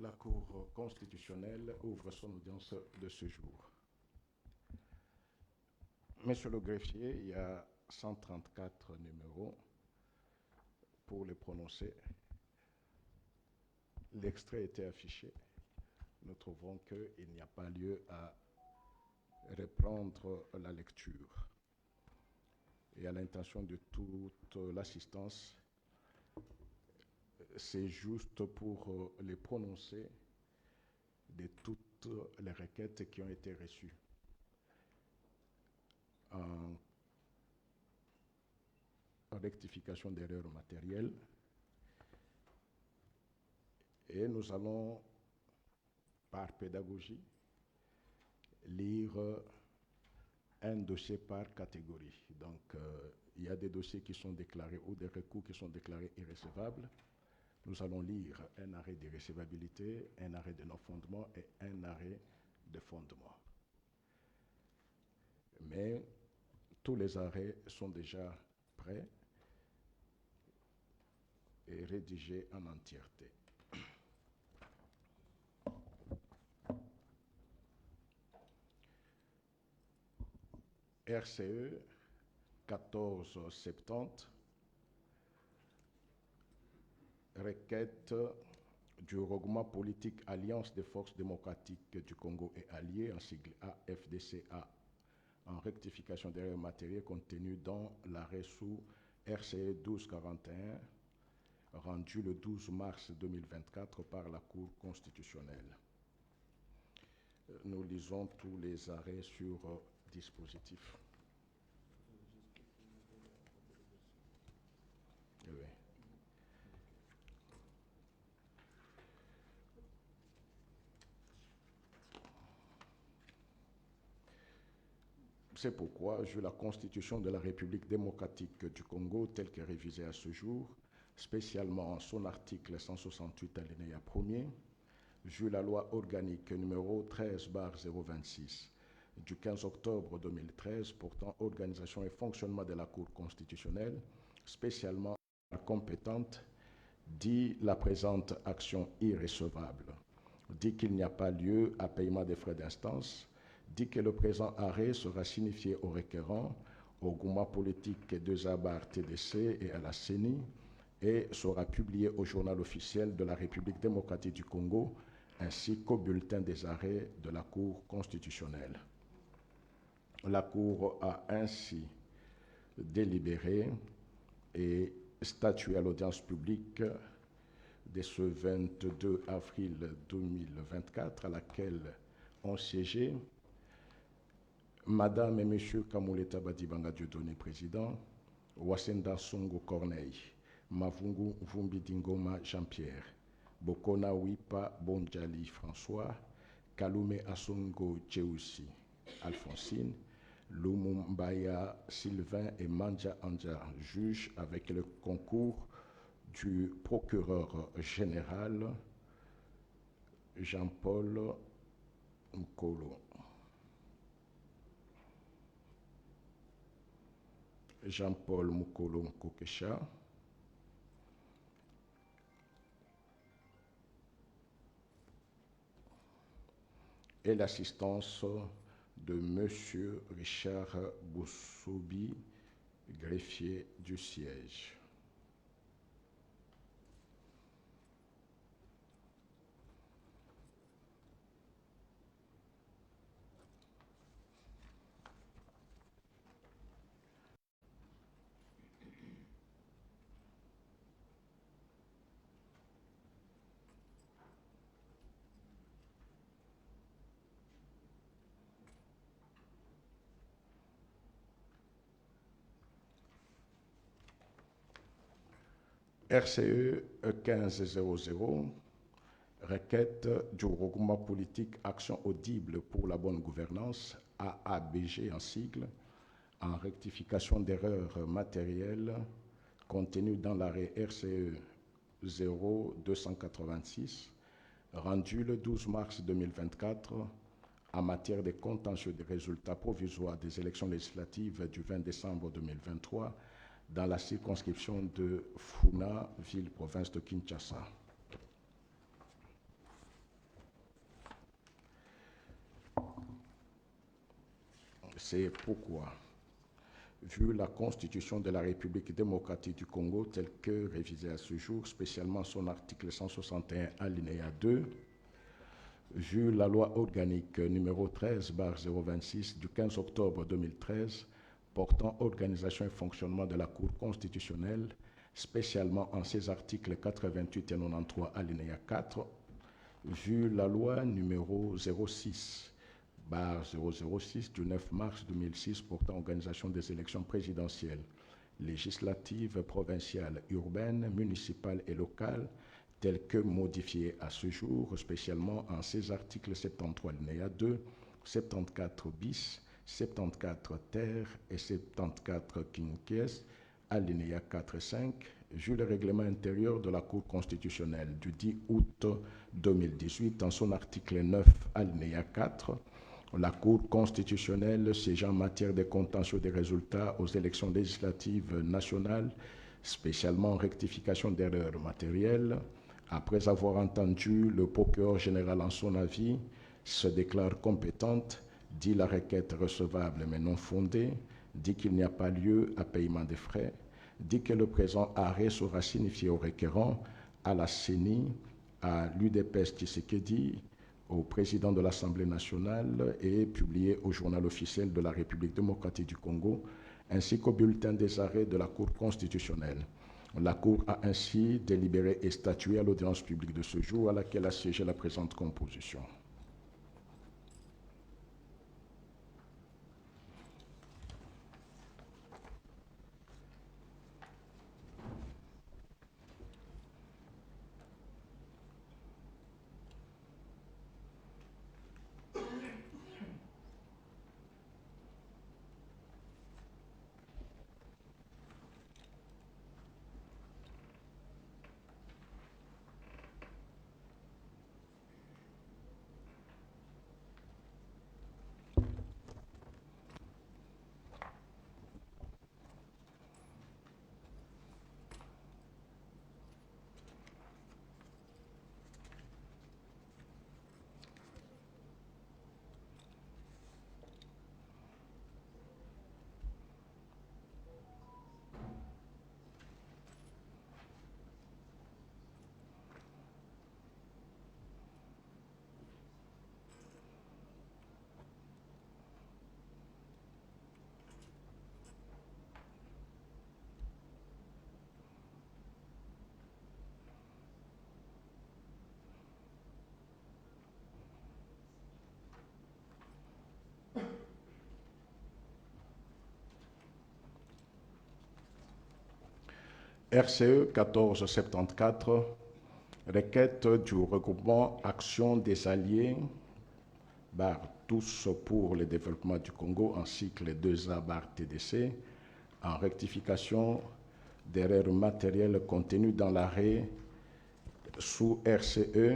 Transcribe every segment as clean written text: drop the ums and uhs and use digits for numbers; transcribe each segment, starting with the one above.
La Cour constitutionnelle ouvre son audience de ce jour. Monsieur le greffier, il y a 134 numéros pour les prononcer. L'extrait était affiché. Nous trouvons qu'il n'y a pas lieu à reprendre la lecture. Et à l'intention de toute l'assistance, c'est juste pour les prononcer de toutes les requêtes qui ont été reçues. En rectification d'erreurs matérielles. Et nous allons, par pédagogie, lire un dossier par catégorie. Donc, il y a des dossiers qui sont déclarés ou des recours qui sont déclarés irrécevables. Nous allons lire un arrêt d'irrécevabilité, un arrêt de non-fondement et un arrêt de fondement. Mais tous les arrêts sont déjà prêts et rédigés en entièreté. RCE 1470, requête du regroupement politique Alliance des forces démocratiques du Congo et alliés, en sigle AFDCA, en rectification d'erreurs matérielles contenues dans l'arrêt sous RCE 1241, rendu le 12 mars 2024 par la Cour constitutionnelle. Nous lisons tous les arrêts sur dispositif. Oui. C'est pourquoi, vu la Constitution de la République démocratique du Congo telle que révisée à ce jour, spécialement en son article 168 alinéa 1er, vu la loi organique numéro 13/026 du 15 octobre 2013 portant organisation et fonctionnement de la Cour constitutionnelle, spécialement la compétente, dit la présente action irrécevable, dit qu'il n'y a pas lieu à paiement des frais d'instance, dit que le présent arrêt sera signifié au requérant, au groupement politique de Zabar TDC et à la CENI et sera publié au journal officiel de la République démocratique du Congo ainsi qu'au bulletin des arrêts de la Cour constitutionnelle. La Cour a ainsi délibéré et statué à l'audience publique de ce 22 avril 2024 à laquelle ont siégé Madame et Monsieur Kamuleta Badibanga Dieudonné, président, Wasenda Songo Corneille, Mavungu Vumbidingoma Jean-Pierre, Bokona Wipa Bonjali François, Kalume Asongo Djeoussi Alphonsine, Lumumbaya Sylvain et Manja Anja, juges avec le concours du procureur général Jean-Paul Nkolo. Jean-Paul Mukolo Nkokesha, et l'assistance de M. Richard Boussoubi, greffier du siège. RCE 1500, requête du regroupement politique Action audible pour la bonne gouvernance, AABG en sigle, en rectification d'erreurs matérielles contenues dans l'arrêt RCE 0286, rendu le 12 mars 2024 en matière de contentieux des résultats provisoires des élections législatives du 20 décembre 2023 dans la circonscription de Funa, ville-province de Kinshasa. C'est pourquoi, vu la Constitution de la République démocratique du Congo telle que révisée à ce jour, spécialement son article 161 alinéa 2, vu la loi organique numéro 13/026 du 15 octobre 2013 portant organisation et fonctionnement de la Cour constitutionnelle, spécialement en ses articles 88 et 93 alinéa 4, vu la loi numéro 06/006 du 9 mars 2006 portant organisation des élections présidentielles, législatives, provinciales, urbaines, municipales et locales, telles que modifiées à ce jour, spécialement en ces articles 73 alinéa 2, 74 bis, 74 ter et 74 quinquies, alinéa 4 et 5, vu le règlement intérieur de la Cour constitutionnelle du 10 août 2018 en son article 9, alinéa 4, la Cour constitutionnelle siégeant en matière de contentieux des résultats aux élections législatives nationales, spécialement en rectification d'erreurs matérielles, après avoir entendu le procureur général en son avis, se déclare compétente, dit la requête recevable mais non fondée, dit qu'il n'y a pas lieu à paiement des frais, dit que le présent arrêt sera signifié au requérant, à la CENI, à l'UDPS Tshisekedi, au président de l'Assemblée nationale et publié au journal officiel de la République démocratique du Congo, ainsi qu'au bulletin des arrêts de la Cour constitutionnelle. La Cour a ainsi délibéré et statué à l'audience publique de ce jour à laquelle a siégé la présente composition. RCE 1474, requête du regroupement Action des Alliés, tous pour le développement du Congo, ainsi que les 2A TDC, en rectification d'erreurs matérielles contenues dans l'arrêt sous RCE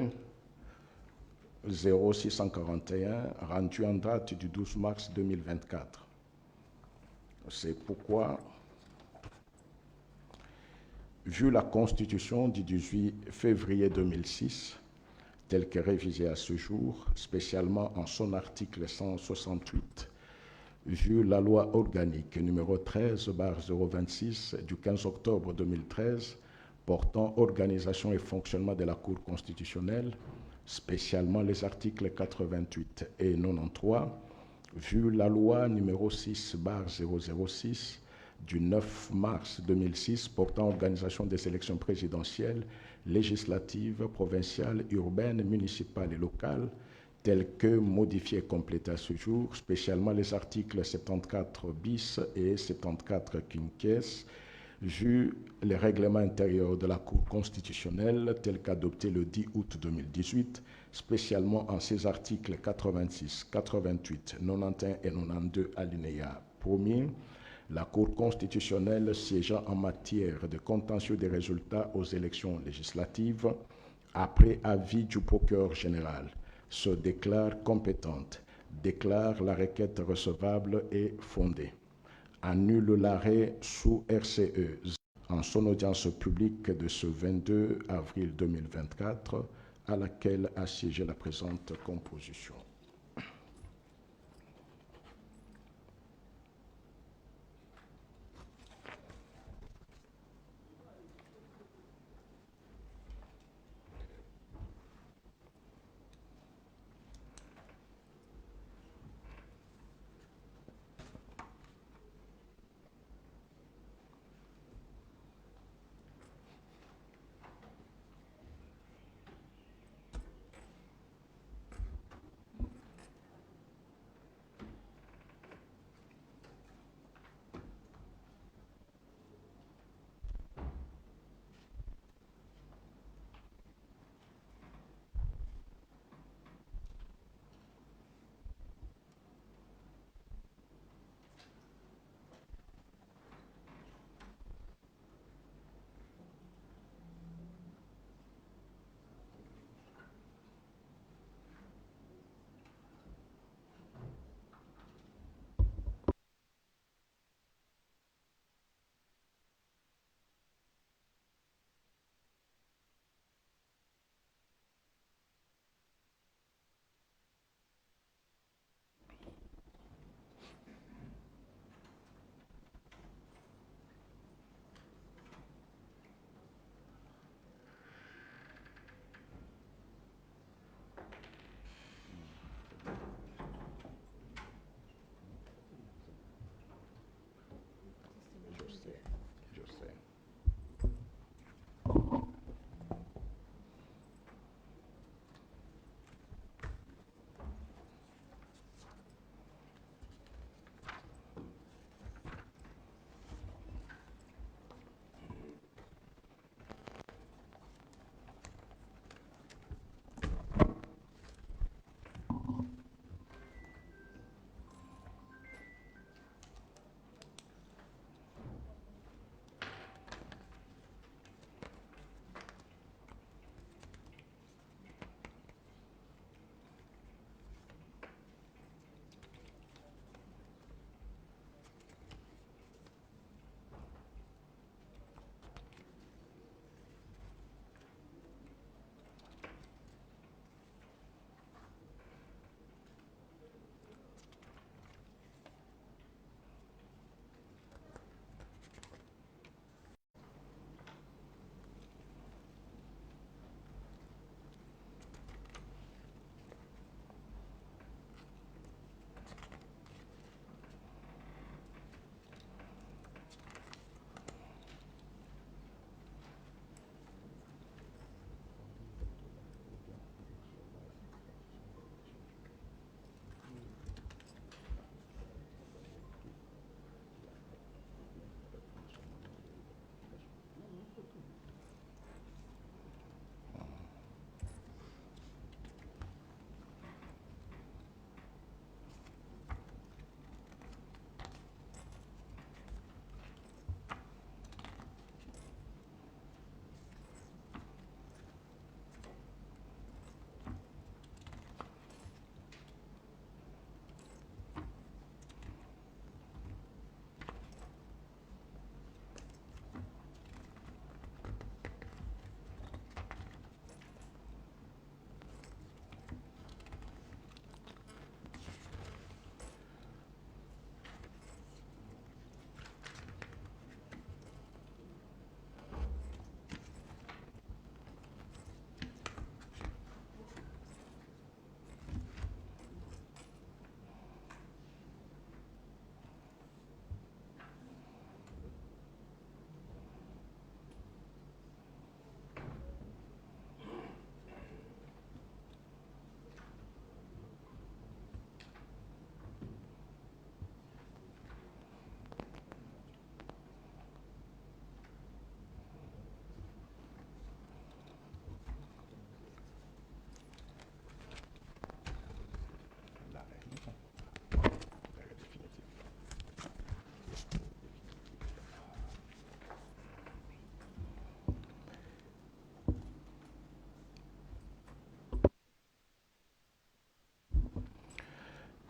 0641, rendu en date du 12 mars 2024. C'est pourquoi, vu la Constitution du 18 février 2006, telle que révisée à ce jour, spécialement en son article 168, vu la loi organique numéro 13/026 du 15 octobre 2013 portant organisation et fonctionnement de la Cour constitutionnelle, spécialement les articles 88 et 93, vu la loi numéro 6/006 du 9 mars 2006 portant organisation des élections présidentielles, législatives, provinciales, urbaines, municipales et locales, telles que modifiées et complétées à ce jour, spécialement les articles 74 bis et 74 quinquies, vu les règlements intérieurs de la Cour constitutionnelle tels qu'adoptés le 10 août 2018, spécialement en ses articles 86, 88, 91 et 92 alinéa 1er, la Cour constitutionnelle siégeant en matière de contentieux des résultats aux élections législatives, après avis du procureur général, se déclare compétente, déclare la requête recevable et fondée, annule l'arrêt sous RCE en son audience publique de ce 22 avril 2024, à laquelle a siégé la présente composition.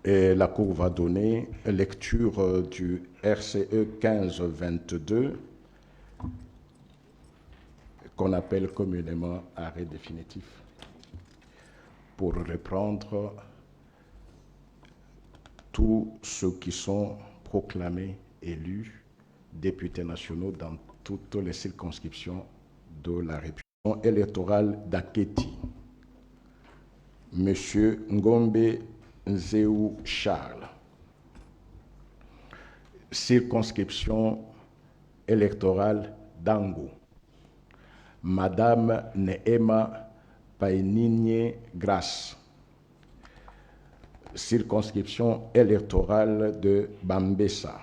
Et la Cour va donner lecture du RCE 1522, qu'on appelle communément arrêt définitif, pour reprendre tous ceux qui sont proclamés élus députés nationaux dans toutes les circonscriptions de la République. Électorale d'Aketi, M. Ngombe Nzeu Charles. Circonscription électorale d'Ango, Madame Neema Painigne Grace. Circonscription électorale de Bambessa,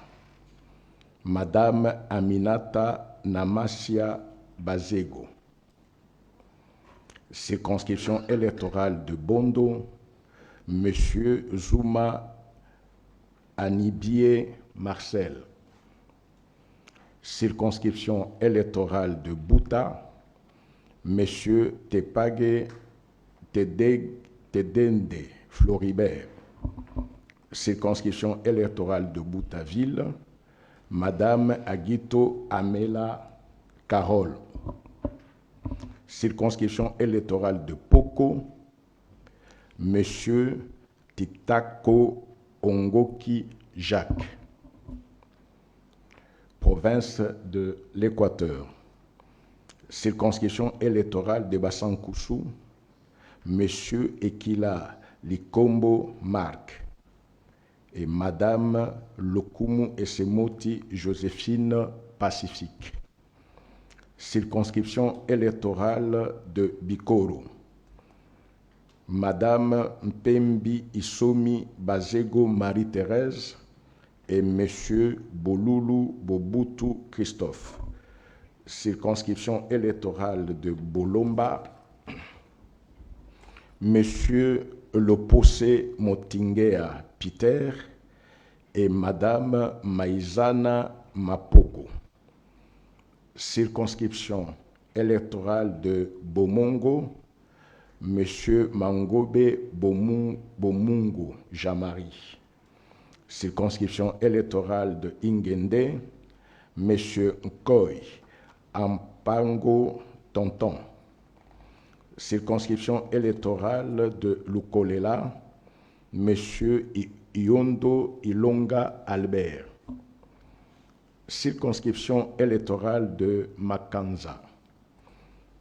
Madame Aminata Namasia Bazego. Circonscription électorale de Bondo, Monsieur Zuma Anibie Marcel. Circonscription électorale de Bouta, Monsieur Tepage Tedende Floribert. Circonscription électorale de Boutaville, Madame Aguito Amela Carole. Circonscription électorale de Poko, Monsieur Titako Ongoki Jacques. Province de l'Équateur. Circonscription électorale de Bassankoussou, Monsieur Ekila Likombo Marc et Madame Lokumu Esemoti Joséphine Pacifique. Circonscription électorale de Bikoro, Madame Mpembi Isomi Bazego Marie-Thérèse et Monsieur Bolulu Bobutu Christophe. Circonscription électorale de Bolomba, Monsieur Loposé Motingea Peter et Madame Maïzana Mapoko. Circonscription électorale de Bomongo, Monsieur Mangobe Bomungo Jamari. Circonscription électorale de Ingende, Monsieur Nkoy Ampango Tonton. Circonscription électorale de Lukolela, Monsieur Iondo Ilonga Albert. Circonscription électorale de Makanza,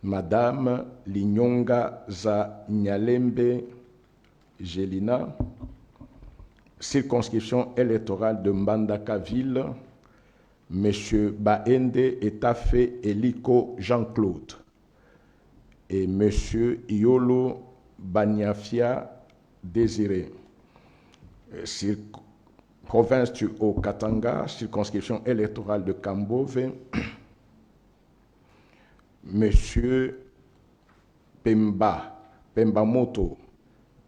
Madame Linyonga Za Nyalembe Gelina. Circonscription électorale de Mbandaka-Ville, Monsieur Baende Etafe Eliko Jean-Claude et Monsieur Iolo Banyafia Désiré. Province du Haut-Katanga, circonscription électorale de Kambove, Monsieur Pembamoto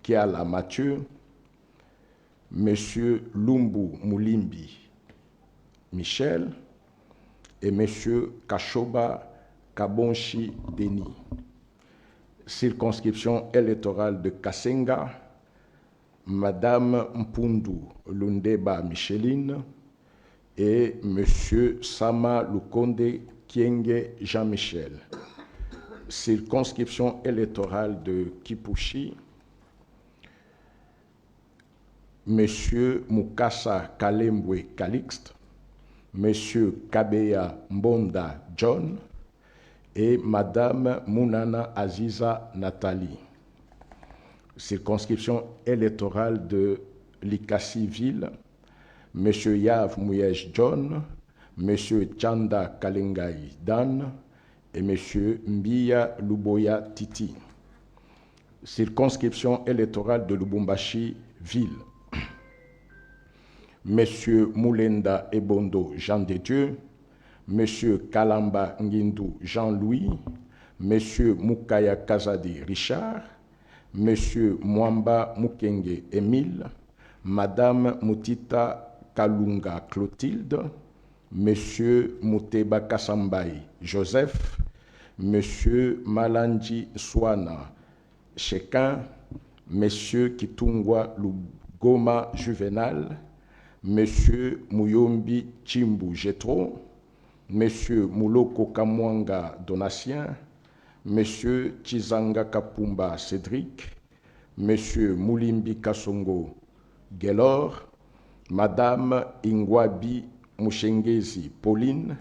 Kiala Mathieu, Monsieur Lumbu Moulimbi Michel et Monsieur Kashoba Kabonchi Denis. Circonscription électorale de Kasenga, Madame Mpundu Lundeba Micheline et Monsieur Sama Lukonde Kienge Jean-Michel. Circonscription électorale de Kipushi, Monsieur Mukasa Kalembwe Calixte, Monsieur Kabeya Mbonda John et Madame Mounana Aziza Nathalie. Circonscription électorale de Likasi-Ville, M. Yav Mouyej John, M. Chanda Kalengai Dan et M. Mbia Luboya Titi. Circonscription électorale de Lubumbashi-Ville, M. Moulenda Ebondo Jean de Dieu, M. Kalamba Ngindu Jean-Louis, M. Mukaya Kazadi Richard, Monsieur Mwamba Mukenge Émile, Madame Mutita Kalunga Clotilde, Monsieur Muteba Kassambaï Joseph, Monsieur Malanji Swana Chekin, Monsieur Kitungwa Goma Juvenal, Monsieur Muyombi Chimbu Jetro, Monsieur Mouloko Kamwanga Donatien, Monsieur Chizanga Kapumba Cédric, Monsieur Moulimbi Kasongo Gelor, Madame Ingwabi Mouchengezi Pauline,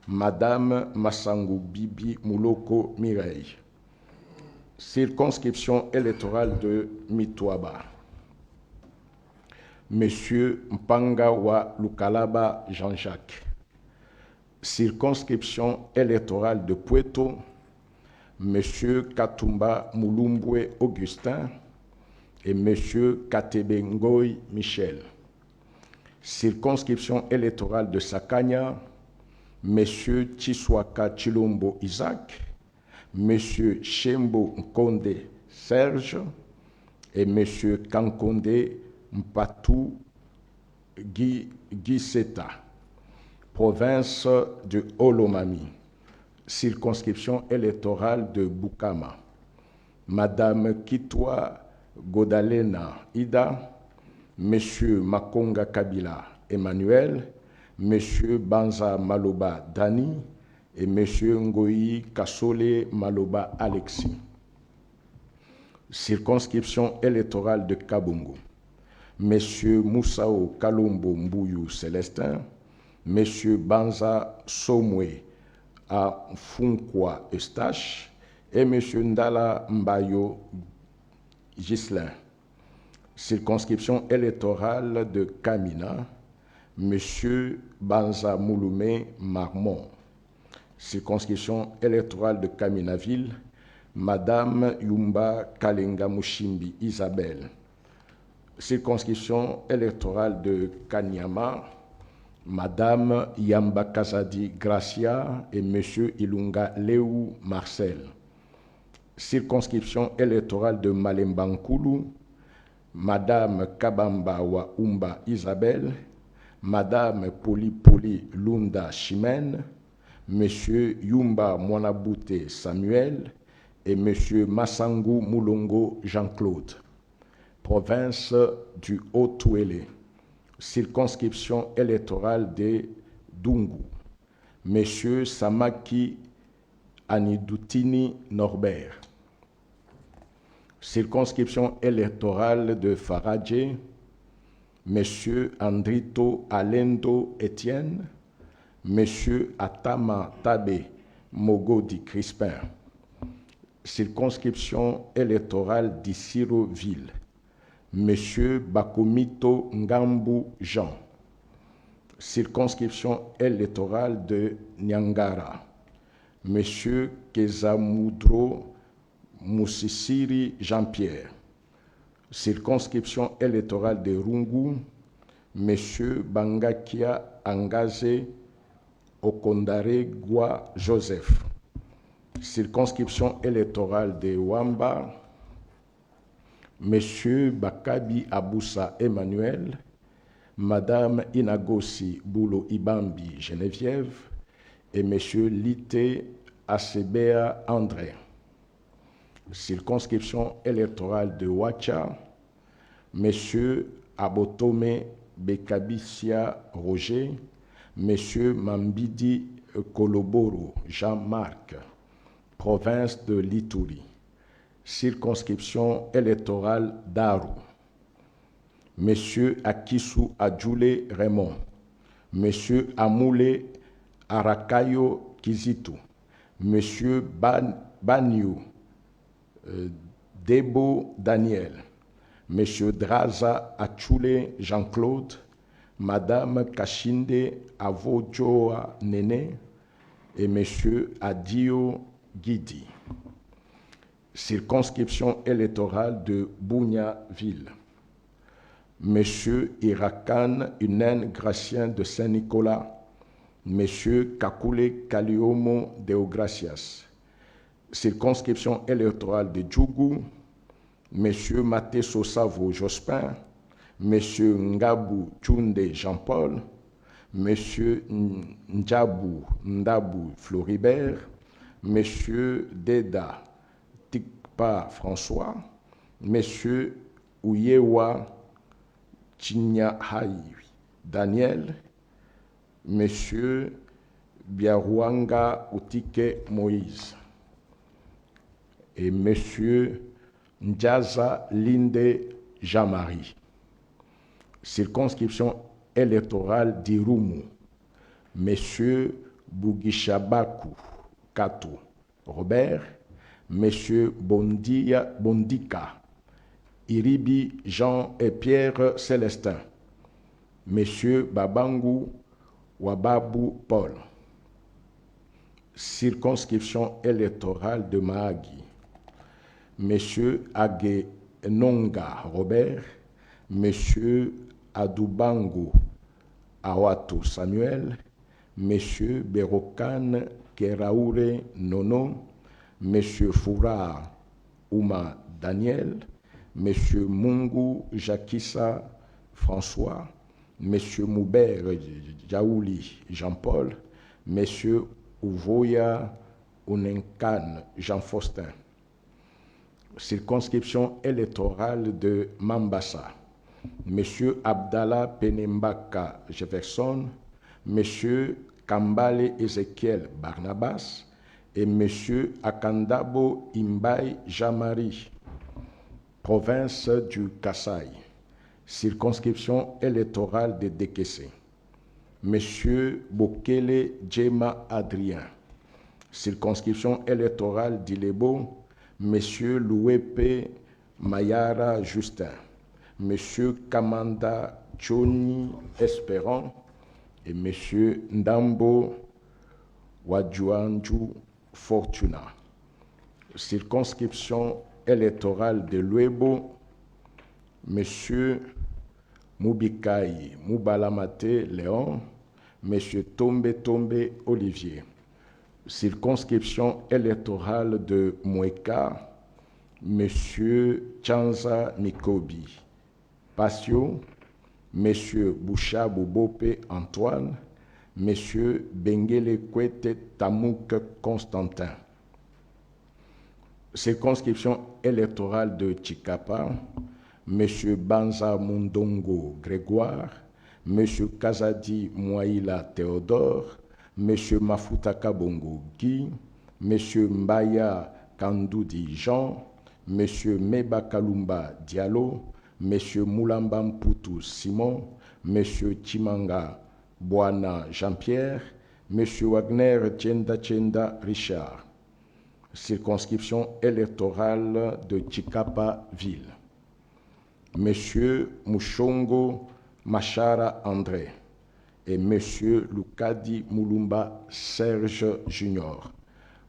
Madame Massangu Bibi Mouloko Mireille. Circonscription électorale de Mitouaba. Monsieur Mpangawa Lukalaba Jean-Jacques. Circonscription électorale de Puerto. Monsieur Katumba Mulumbwe Augustin et Monsieur Katebe Ngoy Michel. Circonscription électorale de Sakanya. Monsieur Chiswaka Chilombo Isaac, Monsieur Shembo Nkonde Serge et Monsieur Kankonde Mpatou Giseta, province de Olomami, circonscription électorale de Bukama. Madame Kitwa Godalena Ida, Monsieur Makonga Kabila Emmanuel, Monsieur Banza Maloba Dani et Monsieur Ngoyi Kasole Maloba Alexis. Circonscription électorale de Kabongo. Monsieur Moussao Kalombo Mbouyou Célestin, Monsieur Banza Somwe à Funkwa Eustache et Monsieur Ndala Mbayo Gislin. Circonscription électorale de Kamina. Monsieur Banza Mouloumé Marmont. Circonscription électorale de Kaminaville, Madame Yumba Kalenga Mushimbi Isabelle. Circonscription électorale de Kanyama, Madame Yamba Kazadi Gracia et Monsieur Ilunga Léou Marcel. Circonscription électorale de Malembankulu, Madame Kabamba Waumba Isabelle, Madame Poli Poli Lunda Chimène, Monsieur Yumba Mwanabute Samuel et Monsieur Massangu Moulongo Jean-Claude. Province du Haut-Touélé. Circonscription électorale de Dungu. Monsieur Samaki Anidoutini Norbert. Circonscription électorale de Faradje. Monsieur Andrito Alendo Étienne, Monsieur Atama Tabe Mogodi Crispin. Circonscription électorale d'Issiroville, Monsieur Bakomito Ngambu Jean. Circonscription électorale de Nyangara, Monsieur Kezamoudro Moussissiri Jean-Pierre. Circonscription électorale de Rungu, Monsieur Bangakia Angaze Okondare Gwa Joseph. Circonscription électorale de Wamba, Monsieur Bakabi Aboussa Emmanuel, Madame Inagosi Boulo Ibambi Geneviève et Monsieur Lité Asebea André. Circonscription électorale de Ouacha, Monsieur Abotome Bekabissia Roger, Monsieur Mambidi Koloboro Jean-Marc, province de l'Ituri. Circonscription électorale d'Aru, Monsieur Akisu Adjoule Raymond, Monsieur Amoule Arakayo Kizitu, Monsieur Banyu Debo Daniel, Monsieur Draza Achule Jean-Claude, Madame Kashinde Avojoa Nene et Monsieur Adio Guidi. Circonscription électorale de Bougnaville, Monsieur Irakan Unen Gracien de Saint-Nicolas, Monsieur Kakule Kaliomo Deogracias. Circonscription électorale de Djougou, Monsieur Maté Sosavo Jospin, Monsieur Ngabou Tchounde Jean-Paul, Monsieur Ndjabou Ndabou Floribert, Monsieur Deda Tikpa François, Monsieur Ouyewa Chinyahai Daniel, Monsieur Biarouanga Outike Moïse et Monsieur Ndjaza Linde Jean-Marie. Circonscription électorale d'Irumu, Monsieur Bugishabaku Kato Robert, Monsieur Bondika Iribi Jean et Pierre Célestin, Monsieur Babangu Wababu Paul. Circonscription électorale de Mahagi, Monsieur Age Nonga Robert, Monsieur Adubango Awato Samuel, Monsieur Berokan Keraure Nono, Monsieur Foura Ouma Daniel, Monsieur Mungu Jakissa François, Monsieur Moubert Jaouli Jean-Paul, Monsieur Uvoya Unenkan Jean-Faustin. Circonscription électorale de Mambasa, Monsieur Abdallah Penembaka Jefferson, Monsieur Kambale Ezekiel Barnabas et Monsieur Akandabo Imbai Jamari. Province du Kasaï. Circonscription électorale de Dekese, Monsieur Bokele Djema Adrien. Circonscription électorale d'Ilebo, Monsieur Louepe Mayara Justin, Monsieur Kamanda Choni Espérant et Monsieur Ndambo Wadjuanju Fortuna. Circonscription électorale de Luebo, Monsieur Mubikai Mubalamate Léon, Monsieur Tombe Tombe Olivier. Circonscription électorale de Mweka, Monsieur Chanza Mikobi Patio, Monsieur Boucha Bobope Antoine, Monsieur Bengele Kwete Tamouk Constantin. Circonscription électorale de Chikapa, Monsieur Banza Mundongo Grégoire, Monsieur Kazadi Mouaïla Théodore, Monsieur Mafuta Kabongo Guy, Monsieur Mbaya Kandoudi Jean, Monsieur Meba Kalumba Diallo, Monsieur Moulamba Mputu Simon, Monsieur Chimanga Boana Jean-Pierre, Monsieur Wagner Tchenda Richard. Circonscription électorale de Chikapa Ville, Monsieur Mouchongo Machara André et Monsieur Lukadi Moulumba Serge Junior.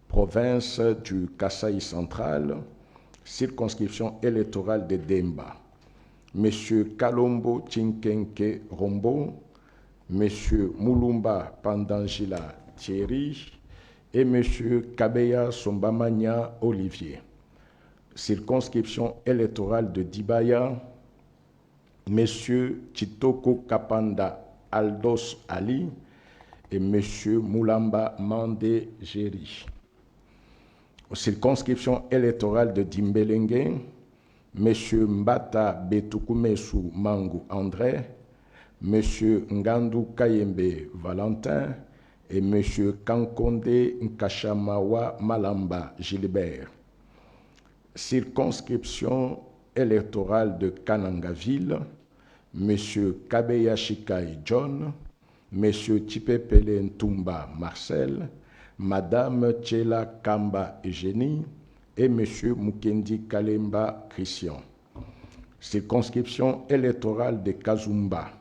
Province du Kasaï central. Circonscription électorale de Demba, Monsieur Kalombo Chinkenke Rombo, Monsieur Moulumba Pandangila Thierry et Monsieur Kabeya Sombamania Olivier. Circonscription électorale de Dibaya, Monsieur Chitoko Kapanda Aldos Ali et Monsieur Moulamba Mande Géry. Circonscription électorale de Dimbelenge, Monsieur Mbata Betukumesu Mangu André, Monsieur Ngandu Kayembe Valentin et Monsieur Kankonde Nkashamawa Malamba Gilbert. Circonscription électorale de Kanangaville, Monsieur Kabeya Shikai John, Monsieur Tipepele Ntumba Marcel, Madame Tchela Kamba Eugénie et Monsieur Mukendi Kalemba Christian. Circonscription électorale de Kazumba,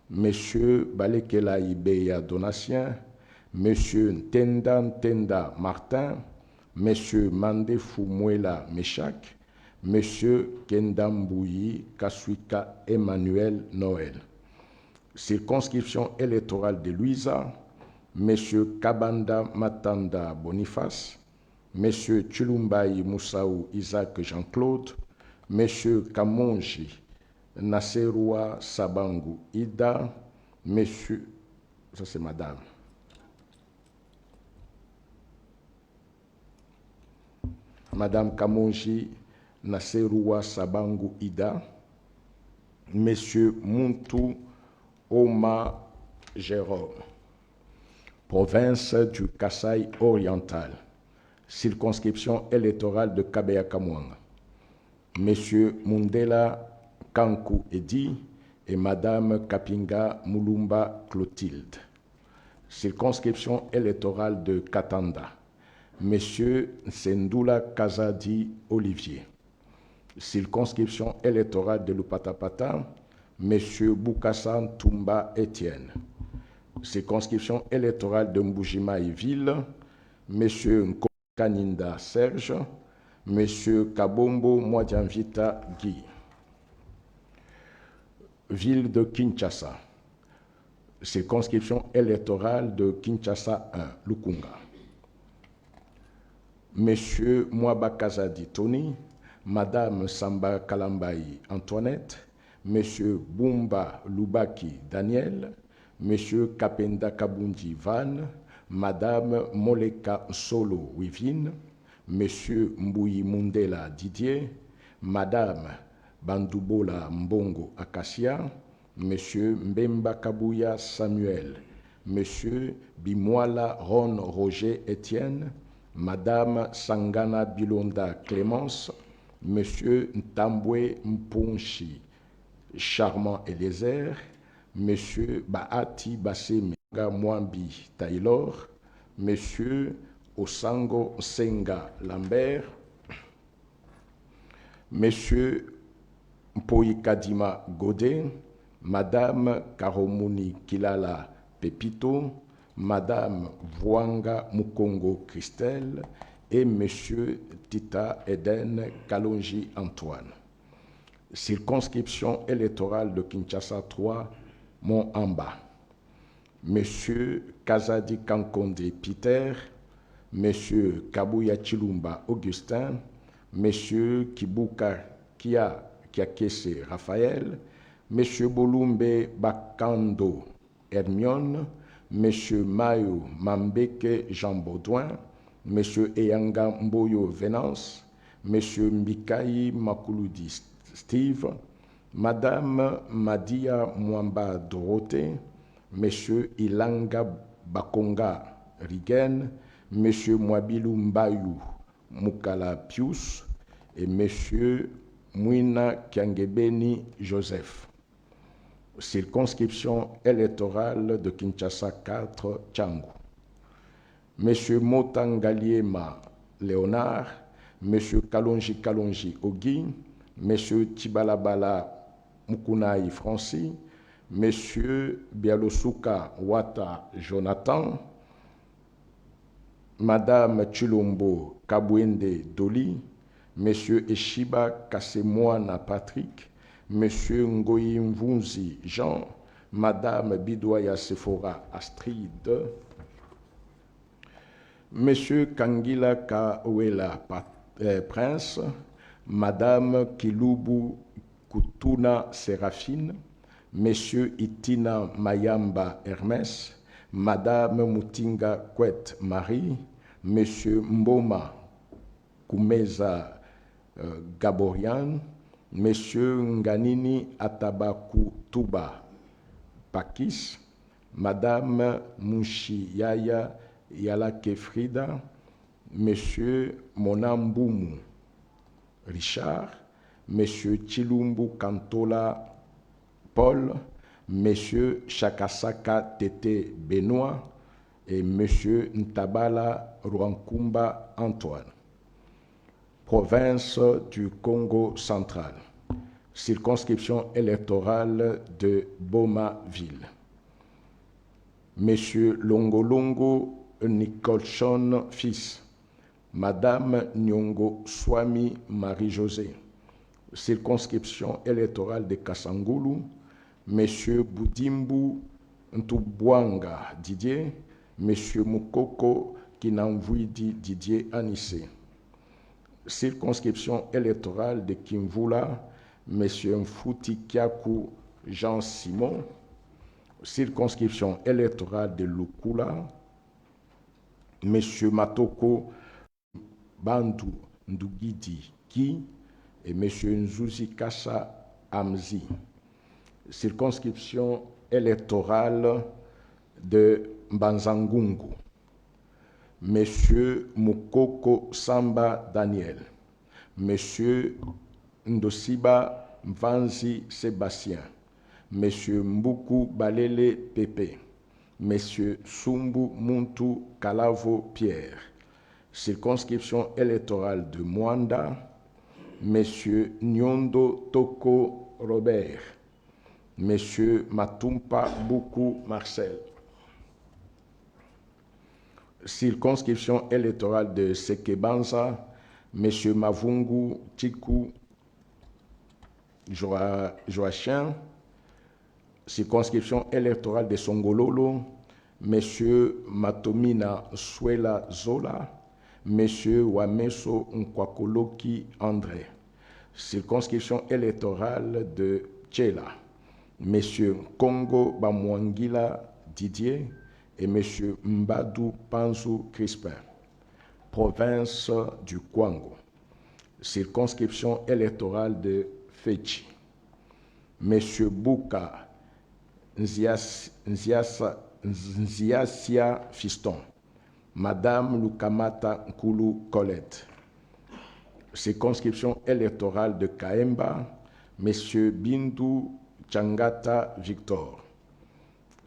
Monsieur Balekela Ibeya Donatien, Monsieur Ntenda Martin, Monsieur Mandefu Muela Meshak, Monsieur Kendambouyi Kasuika Emmanuel Noël. Circonscription électorale de Luisa, Monsieur Kabanda Matanda Boniface, Monsieur Chulumbayi Moussaou Isaac Jean-Claude, Monsieur Kamonji Nasserua Sabangu Ida, Monsieur, ça c'est Madame. Madame Kamonji Nasserua Sabangu Ida, M. Muntu Oma Jérôme, province du Kasaï oriental, circonscription électorale de Kabeya-Kamwanga, M. Mundela Kanku Edi et Mme Kapinga Mulumba Clotilde, circonscription électorale de Katanda, M. Sendula Kazadi Olivier, circonscription électorale de Lupatapata, M. Boukassan Toumba Étienne, circonscription électorale de Mbujima-Ville, M. Nkokaninda Serge, M. Kabombo Mwadianvita Guy. Ville de Kinshasa, circonscription électorale de Kinshasa 1, Lukunga. M. Mwaba Kazadi Tony, Madame Samba Kalambayi Antoinette, M. Bumba Lubaki Daniel, M. Kapenda Kabundi Van, Madame Moleka Solo Wivine, M. Mbouyi Mundela Didier, Madame Bandubola Mbongo Akasia, M. Mbemba Kabuya Samuel, M. Bimwala Ron Roger Etienne, Madame Sangana Bilonda Clémence, M. Ntambwe Mpunchi Charmant Eliezer, M. Bahati Basseme Mwambi Taylor, M. Osango Senga Lambert, M. Mpoyi-Kadima Godé, Madame Karomuni Kilala Pepito, Madame Vuanga Mukongo Christelle et M. Tita Eden Kalonji Antoine. Circonscription électorale de Kinshasa 3, Mont-Amba. M. Kazadi Kankonde Peter, M. Kabuya Chilumba Augustin, M. Kibuka Kiakese Raphaël, M. Bolumbe Bakando Hermione, M. Mayo Mambeke Jean Baudouin, M. Eyanga Mboyo Venance, M. Mbikayi Makuludi Steve, Madame Madia Mwamba Dorothée, M. Ilanga Bakonga Rigen, M. Mwabilu Mbayou Mukala Pius et M. Mouina Kiangebeni Joseph. Circonscription électorale de Kinshasa 4, Tchangou. M. Motangaliema Léonard, M. Kalonji Ogi, M. Tibalabala Mukunaï Francis, M. Bialosuka Wata Jonathan, Madame Chulombo Kabwende Doli, M. Eshiba Kasemwana Patrick, M. Ngoyi Mvunzi Jean, Madame Bidoya Sephora Astrid, M. Kangila Kawela Prince, Madame Kilubu Kutuna Séraphine, M. Itina Mayamba Hermès, Madame Mutinga Kwet Marie, M. Mboma Kumeza Gaborian, M. Nganini Atabaku Tuba Pakis, Madame Mushiyaya Yalake Frida, M. Monambumu Richard, M. Chilumbu Kantola Paul, M. Chakasaka Tete Benoît et M. Ntabala Rwankumba Antoine. Province du Congo central. Circonscription électorale de Boma-Ville. M. Longolongo Nicolson fils. Madame Nyongo Swami Marie-Josée. Circonscription électorale de Kasangulu. M. Boudimbu Ntubwanga Didier. M. Mukoko Kinamvuidi Didier Anissé. Circonscription électorale de Kimvula, M. Mfuti Kiakou Jean-Simon. Circonscription électorale de Lukula, M. Matoko Bandu Ndugidi Ki et M. Nzuzi Kassa Amzi. circonscription électorale de Mbanzangungu, Monsieur Mukoko Samba Daniel, Monsieur Ndosiba Mvanzi Sébastien, Monsieur Mbuku Balele Pepe, Monsieur Sumbu Muntu Kalavo Pierre, circonscription électorale de Mwanda, Monsieur Nyondo Toko Robert, Monsieur Matumpa Buku Marcel, circonscription électorale de Sekebanza, Monsieur Mavungu Tiku Joachim, circonscription électorale de Songololo, Monsieur Matomina Suela Zola, Monsieur Wameso Nkwakoloki André, circonscription électorale de Tchela, Monsieur Congo Bamwangila Didier et Monsieur Mbadou Panzu Crispin, province du Kwango, circonscription électorale de Fechi, Monsieur Bouka Nziasia Fiston, Madame Lukamata Nkulu Colette, circonscription électorale de Kaemba, Monsieur Bindu Changata Victor,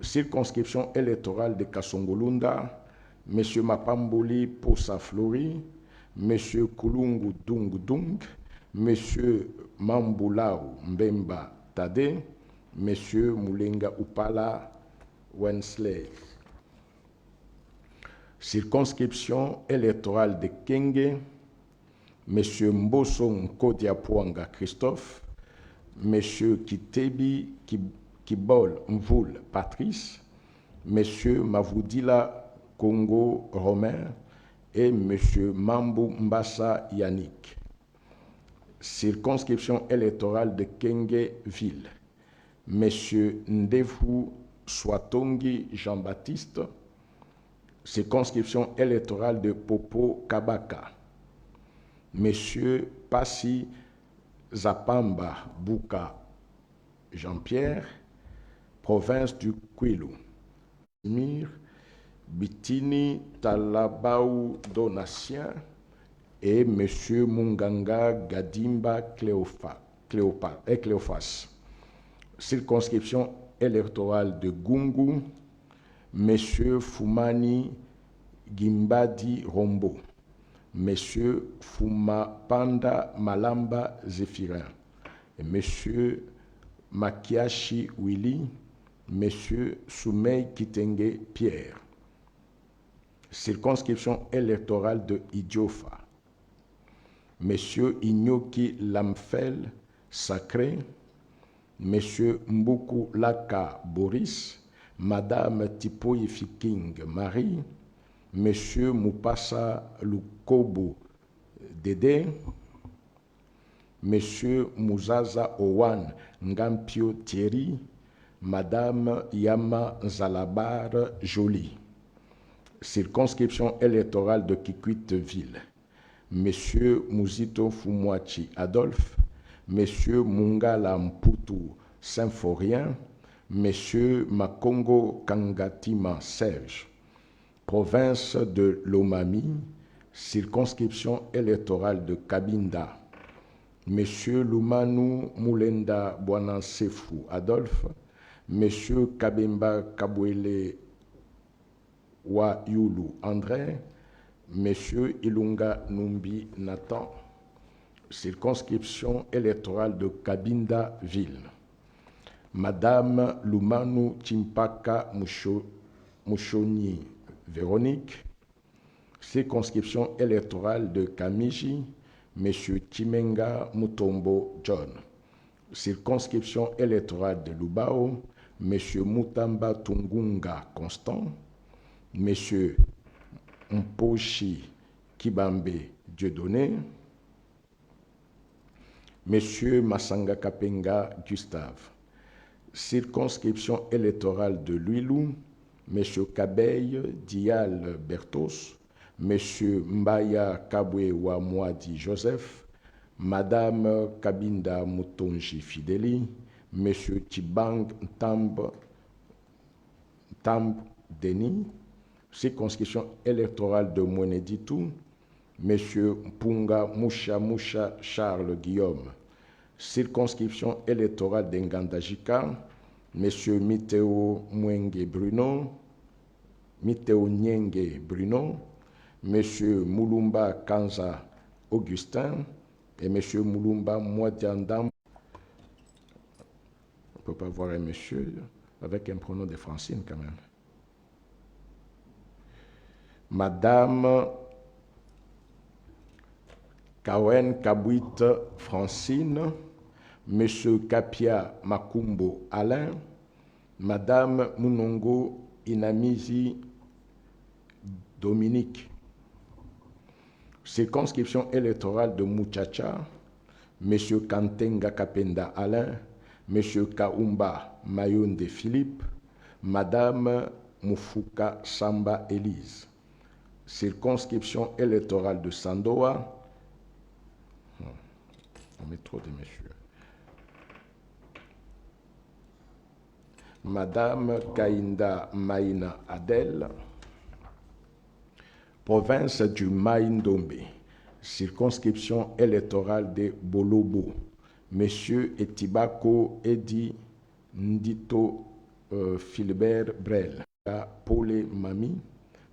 circonscription électorale de Kasongolunda, Monsieur Mapamboli Posa Flori, Monsieur Kulungu Dung Dung, Monsieur Mambulau Mbemba Tade, Monsieur Moulenga Upala Wensley. Circonscription électorale de Kenge, Monsieur Mboso Nkodiapwanga Christophe, Monsieur Kitebi Kibol Mvoul Patrice, Monsieur Mavoudila Congo Romain et Monsieur Mambu Mbassa Yannick. Circonscription électorale de Kenge-Ville, Monsieur Ndefu Swatongi Jean-Baptiste, circonscription électorale de Popo Kabaka, Monsieur Passi Zapamba Bouka Jean-Pierre, province du Kwilu, Mir Bitini Talabaou Donatien et Monsieur Munganga Gadimba Cléophas. Circonscription électorale de Gungu, Monsieur Fumani Gimbadi Rombo, Monsieur Fumapanda Malamba Zéphirin, et Monsieur Makiashi Willy, Monsieur Soumei Kitenge Pierre. Circonscription électorale de Idjofa, Monsieur Ignoki Lamfel Sacré, Monsieur Mbuku Laka Boris, Madame Tipoyi Fiking Marie, Monsieur Mupasa Lukobo Dede, Monsieur Muzaza Owan Ngampio Thierry, Madame Yama Zalabar Jolie. Circonscription électorale de Kikwit-Ville, Monsieur Muzito Fumwachi Adolphe, Monsieur Mungala Mputu Symphorien, Monsieur Makongo Kangatima Serge, province de Lomami, circonscription électorale de Kabinda, Monsieur Lumanu Mulenda Bwanansefu Adolphe, Monsieur Kabemba Kabwele Wayulu André, Monsieur Ilunga Numbi Nathan, circonscription électorale de Kabinda Ville, Madame Lumanu Chimpaka Mouchoni Véronique, circonscription électorale de Kamiji, Monsieur Chimenga Mutombo John, circonscription électorale de Lubao, Monsieur Mutamba Tungunga Constant, Monsieur Mposhi Kibambe Dieudonné, Monsieur Masanga Kapenga Gustave, circonscription électorale de Luilou, Monsieur Kabeille Dial Bertos, Monsieur Mbaya Kabwe Wamwadi Joseph, Madame Kabinda Mutonji Fideli, M. Tibang Tamb Denis. Circonscription électorale de Mweneditu, M. Mpunga Moucha Charles Guillaume. Circonscription électorale d'Engandajika, M. Miteo Nyenge Bruno, M. Moulumba Kanza Augustin et M. Moulumba Mwadiandam. On ne peut pas voir un monsieur avec un pronom de Francine quand même. Madame Kawen Kabwit Francine, Monsieur Kapia Makumbo Alain, Madame Munongo Inamizi Dominique. Circonscription électorale de Muchacha, Monsieur Kantenga Kapenda Alain, Monsieur Kaumba Mayonde Philippe, Madame Mufuka Samba Élise. Circonscription électorale de Sandoa. On met trop de messieurs. Madame Kainda Maïna Adel. Province du Maïndombe. Circonscription électorale de Bolobo. Monsieur Etibako Edi Ndito Philbert Brel. Paulé Mami.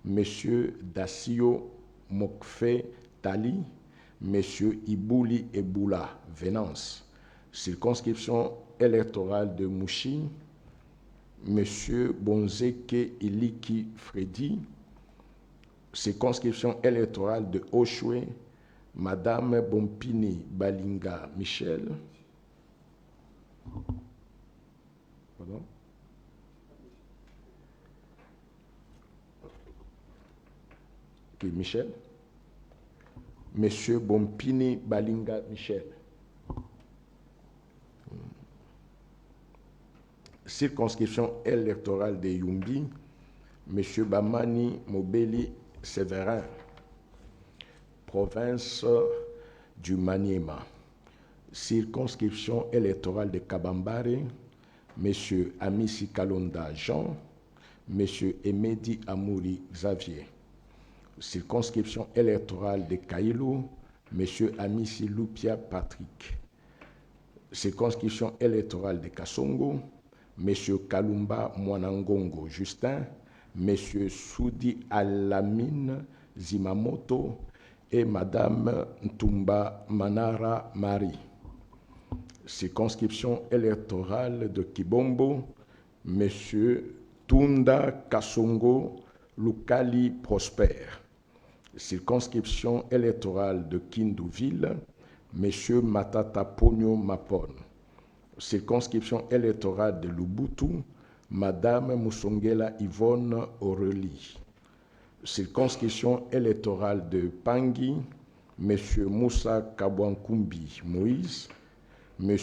Monsieur Dacio Mokfe Tali, Monsieur Ibouli Eboula Venance, circonscription électorale de Mouchi, Monsieur Bonzeke Iliki Freddy, circonscription électorale de Oshwe, Madame Bompini Balinga Michel. Pardon? Okay, Michel. Monsieur Bompini Balinga Michel. Circonscription électorale de Yumbi, Monsieur Bamani Mobeli Séverin. Province du Maniema. Circonscription électorale de Kabambare, Monsieur Amissi Kalonda Jean, Monsieur Emedi Amouri Xavier. Circonscription électorale de Kailo, M. Amissi Lupia Patrick. Circonscription électorale de Kasongo, M. Kalumba Mwanangongo Justin, M. Soudi Alamine Zimamoto et Madame Ntumba Manara Marie. Circonscription électorale de Kibombo, M. Tunda Kasongo Lukali Prosper. Circonscription électorale de Kindouville, M. Matata Pogno Mapon. Circonscription électorale de Lubutu, Madame Moussongela Yvonne Aurélie. Circonscription électorale de Pangui, M. Moussa Kabwankumbi Moïse, M.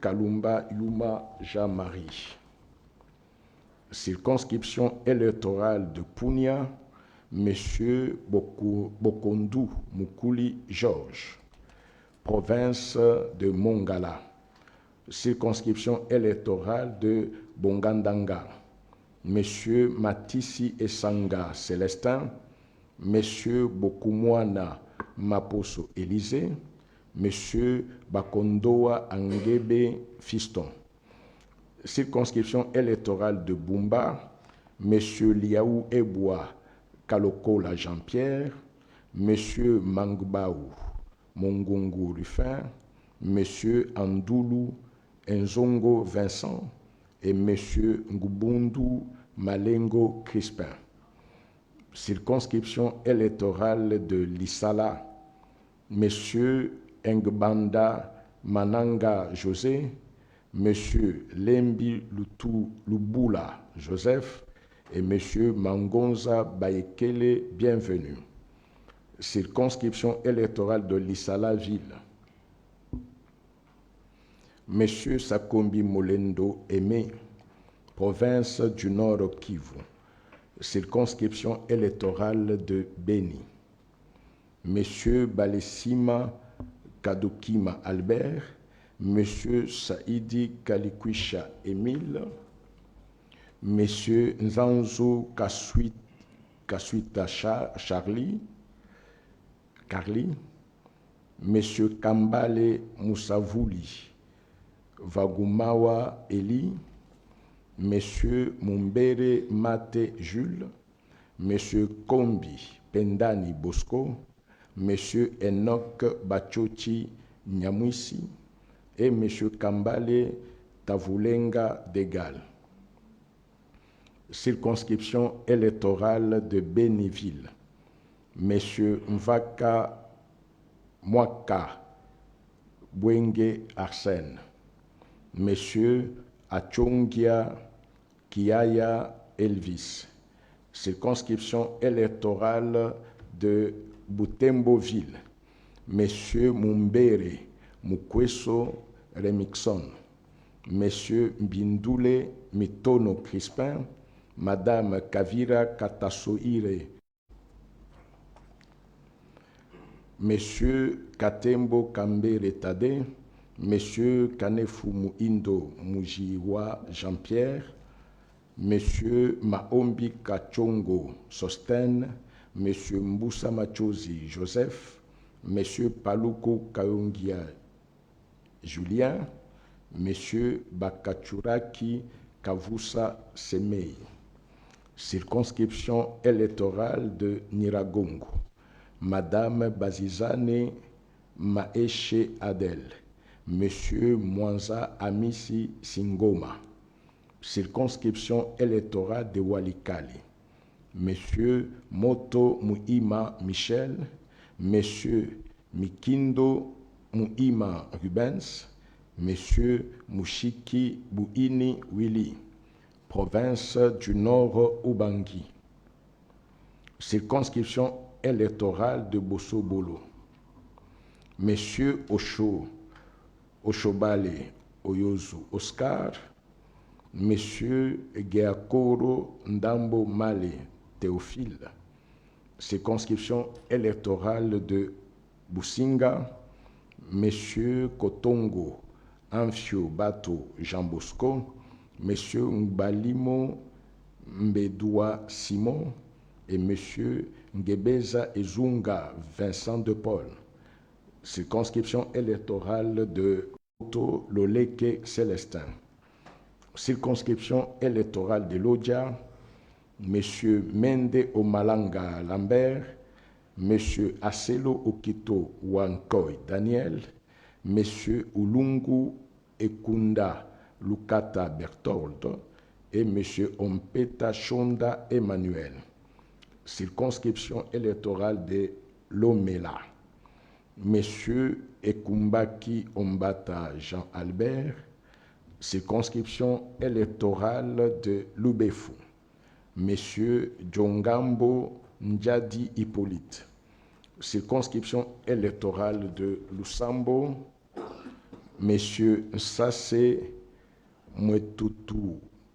Kalumba Yuma Jean-Marie. Circonscription électorale de Punia, M. Bokondou Mukuli Georges. Province de Mongala. Circonscription électorale de Bongandanga, M. Matissi Essanga Célestin, M. Bokumwana Maposo Élysée, M. Bakondoa Angebe Fiston. Circonscription électorale de Bumba, M. Liaou Eboa Kalokola Jean-Pierre, M. Mangbaou Mongongo Rufin, M. Andoulou Nzongo Vincent et M. Ngubundu Malengo Crispin. Circonscription électorale de Lissala, M. Ngbanda Mananga José, M. Lembi Lubula Joseph et M. Mangonza Baekele Bienvenue. Circonscription électorale de Lissala-Ville. M. Sakombi Molendo Aimé, province du Nord Kivu. Circonscription électorale de Beni. M. Balesima Kadokima Albert, Monsieur Saïdi Kalikwisha Émile, Monsieur Nzanzo Kasuita Carly, Monsieur Kambale Moussavouli Vagumawa Eli, Monsieur Mumbere Mate Jules, Monsieur Kombi Pendani Bosco, Monsieur Enoch Bachochi Nyamwisi et Monsieur Kambale Tavulenga Degal. Circonscription électorale de Bénéville, Monsieur Mvaka Mwaka Bwenge Arsène, Monsieur Achongia Kiaya Elvis. Circonscription électorale de Butemboville, Monsieur Mumbere Mukweso Remixon, Monsieur Mbindoule Mitono Crispin, Madame Kavira Katasoire, Monsieur Katembo Kambere Tade, Monsieur Kanefu Indo Mujiwa Jean-Pierre, Monsieur Maombi Kachongo Sosten, Monsieur Mboussa Machozi Joseph, Monsieur Paluko Kaongia Julien, Monsieur Bakachuraki Kavusa Semei. Circonscription électorale de Niragongo, Madame Bazizane Maeshe Adel, Monsieur Mwanza Amisi Singoma. Circonscription électorale de Walikali, Monsieur Moto Muima Michel, Monsieur Mikindo Muima Rubens, Monsieur Mushiki Bouini Willy, province du Nord Ubangi. Circonscription électorale de Bosso-Bolo, Monsieur Oshobale Oyozu Oscar, Monsieur Geakoro Ndambo Male Théophile. Circonscription électorale de Businga, Monsieur Kotongo Amfio Bato Jean Bosco, Monsieur Ngbalimo Mbedoua Simon et Monsieur Ngebeza Ezunga Vincent de Paul. Circonscription électorale de Oto Loleke Célestin. Circonscription électorale de Lodja, Monsieur Mende Omalanga Lambert, Monsieur Aselo Okito Wankoy Daniel, Monsieur Ulungu Ekunda Lukata Berthold et Monsieur Ompeta Shonda Emmanuel. Circonscription électorale de Lomela, Monsieur Ekumbaki Ombata Jean-Albert. Circonscription électorale de Lubefu, Monsieur Djongambo Ndjadi Hippolyte. Circonscription électorale de Lusambo, Monsieur Nsase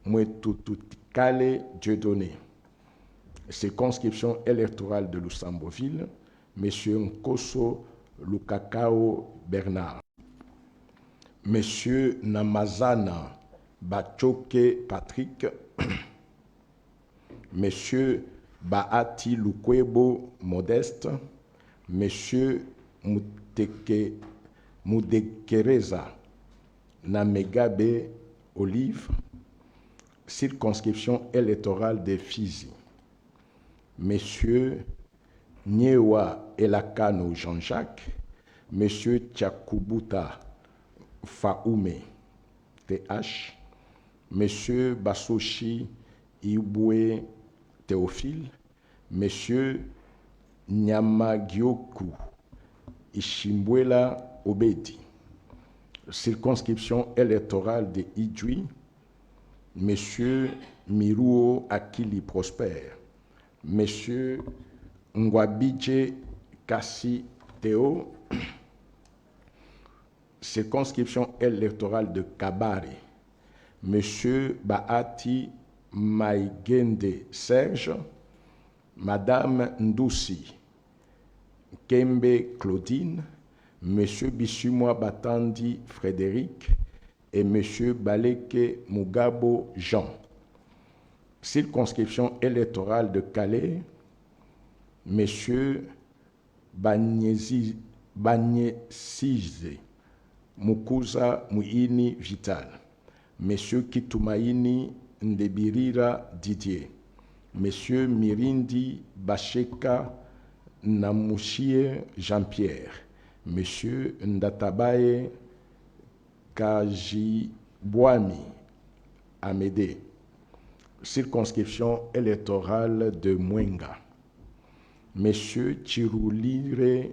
Mwetutukale Dieudonné. Circonscription électorale de Lusamboville, Monsieur Nkoso Lukakao Bernard. Monsieur Namazana Bachoke Patrick, Monsieur Baati Lukwebo Modeste, Monsieur Mudekereza Namegabe Olive. Circonscription électorale de Fizi, Monsieur Nyewa Elakano Jean-Jacques, Monsieur Tchakubuta Faoume TH, Monsieur Basoshi Iboué Théophile, Monsieur Nyamagioku Ishimbwela Obedi. Circonscription électorale de Idjoui, Monsieur Miruo Akili Prosper, Monsieur Ngwabidje Kassi Théo. Circonscription électorale de Kabare, Monsieur Baati Maïgende Serge, Madame Ndoussi Kembe Claudine, M. Bissumwa Batandi Frédéric et M. Baleke Mugabo Jean. Circonscription électorale de Calais, M. Banyesize Mukuza Muini Vital, M. Kitumaini Ndebirira Didier, M. Mirindi Bacheka Namushie Jean-Pierre, M. Ndatabaye Kajibwami Amédée. Circonscription électorale de Mwenga, M. Chirulire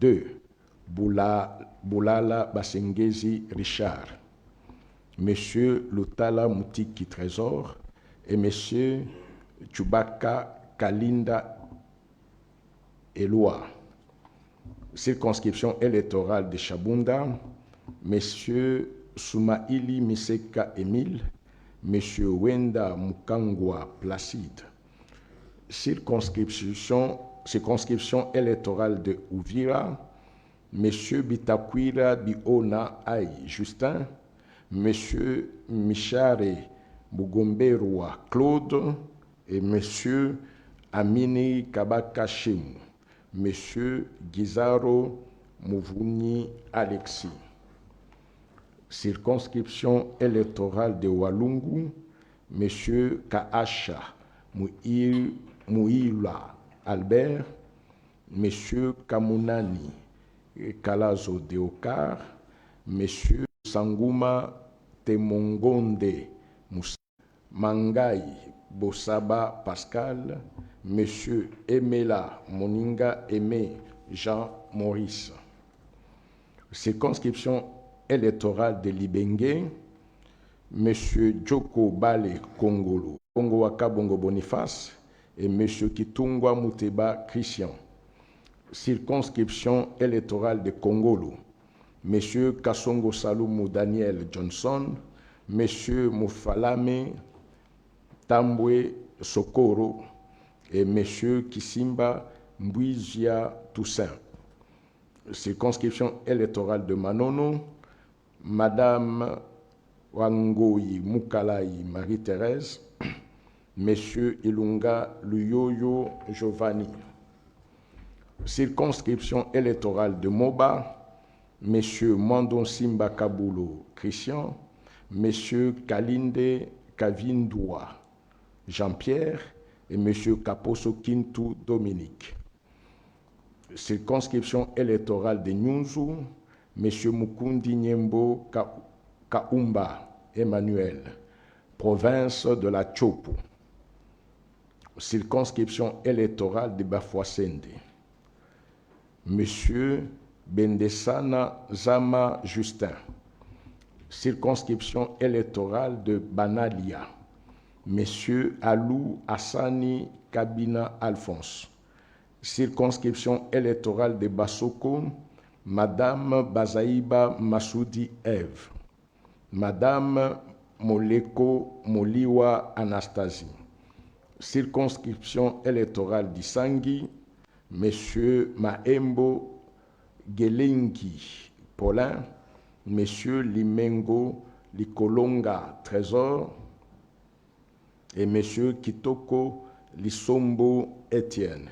II, Boulala Basengezi Richard, M. Lutala Moutiki Trésor et M. Chubaka Kalinda Eloi. Circonscription électorale de Chabunda, M. Soumaili Miseka Émile, M. Wenda Mukangwa Placide. Circonscription électorale de Ouvira, M. Bitakwira Biona Aïe Justin, M. Michare Bugomberwa Claude et M. Amini Kabaka Chemu, M. Gizaro Mouvuni Alexis. Circonscription électorale de Walungu, M. Kaasha Mouila Albert, M. Kamunani Kalazo Deokar, M. Sanguma Temongonde Moussa, Mangai Bossaba Pascal, M. Emela Moninga Aimé Jean Maurice. Circonscription électorale de Libengue, M. Djoko Bale Kongolo, Kongo Waka Bongo Boniface et M. Kitungwa Muteba Christian. Circonscription électorale de Kongolo, M. Kasongo Saloumou Daniel Johnson, M. Moufalame Tambwe Sokoro et M. Kisimba Mbouizia Toussaint. Circonscription électorale de Manono, Madame Wangoyi Mukalai Marie-Thérèse, M. Ilunga Luyoyo Giovanni. Circonscription électorale de Moba, M. Mandon Simba Kabulo Christian, M. Kalinde Kavindoua Jean-Pierre et M. Kaposo Kintu Dominique. Circonscription électorale de Nyunzu, M. Mukundi Nyembo Kaumba Emmanuel, province de la Chopo. Circonscription électorale de Bafouassende, M. Bendesana Zama Justin. Circonscription électorale de Banalia, M. Alou Hassani Kabina Alphonse. Circonscription électorale de Bassoko, Madame Bazaïba Massoudi Ève, Madame Moleko Moliwa Anastasie. Circonscription électorale d'Isangui, M. Maembo Gelengi Paulin, M. Limengo Likolonga Trésor et M. Kitoko Lisombo Étienne.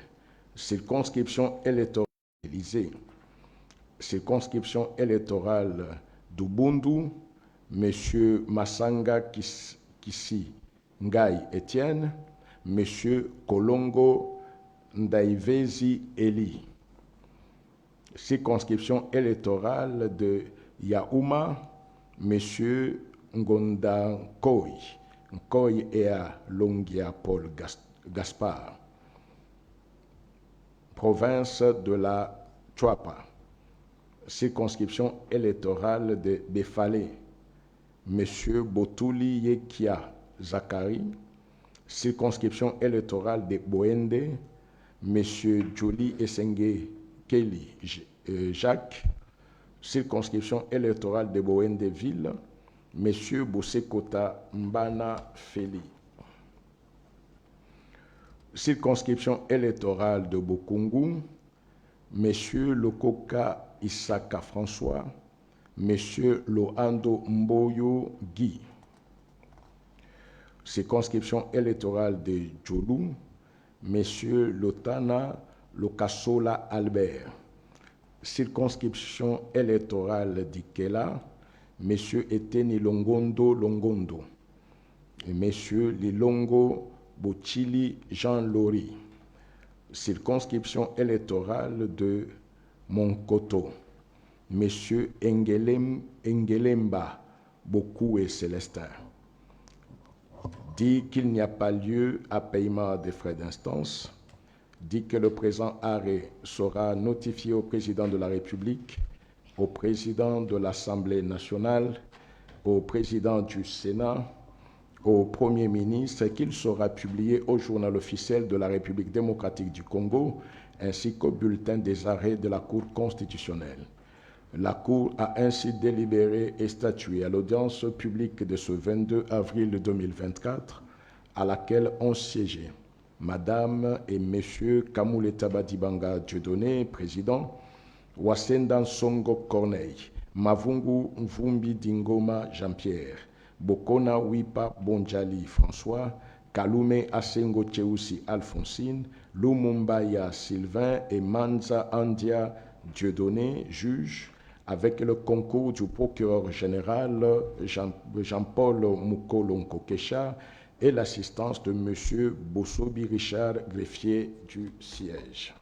Circonscription électorale d'Élysée. Circonscription électorale d'Ubundu, M. Masanga Kisi Ngai Étienne, M. Kolongo Ndaivezi Eli. Circonscription électorale de Yaouma, M. Ngonda Nkoy et à Longia Paul Gaspard. Province de la Chuapa. Circonscription électorale de Befale, M. Botuli Yekia Zakari. Circonscription électorale de Boende, M. Jolie Essenge Kelly Jacques. Circonscription électorale de Boende-Ville, M. Bosekota Mbana Feli. Circonscription électorale de Bokungu, M. Lokoka Isaka François, M. Loando Mboyo Guy. Circonscription électorale de Djolou, M. Lotana Lokasola Albert. Circonscription électorale d'Ikela, M. Eteni Longondo Longondo. Et M. Lilongo Bochili Jean Lori. Circonscription électorale de Monkoto, M. Engelemba Bokou et Célestin. Dit qu'il n'y a pas lieu à paiement des frais d'instance. Dit que le présent arrêt sera notifié au président de la République, au président de l'Assemblée nationale, au président du Sénat, au Premier ministre, et qu'il sera publié au journal officiel de la République démocratique du Congo, ainsi qu'au bulletin des arrêts de la Cour constitutionnelle. La Cour a ainsi délibéré et statué à l'audience publique de ce 22 avril 2024, à laquelle ont siégé Madame et Messieurs Kamuleta Badibanga Dieudonné, président, Wasenda Songo Corneille, Mavungu Mvumbi Dingoma Jean-Pierre, Bokona Wipa Bonjali François, Kalume Asengo Cheusi Alphonsine, Lumumbaya Sylvain et Manza Andia Dieudonné, juge, avec le concours du procureur général Jean-Paul Mukolonko Kesha et l'assistance de M. Bossobi Richard, greffier du siège.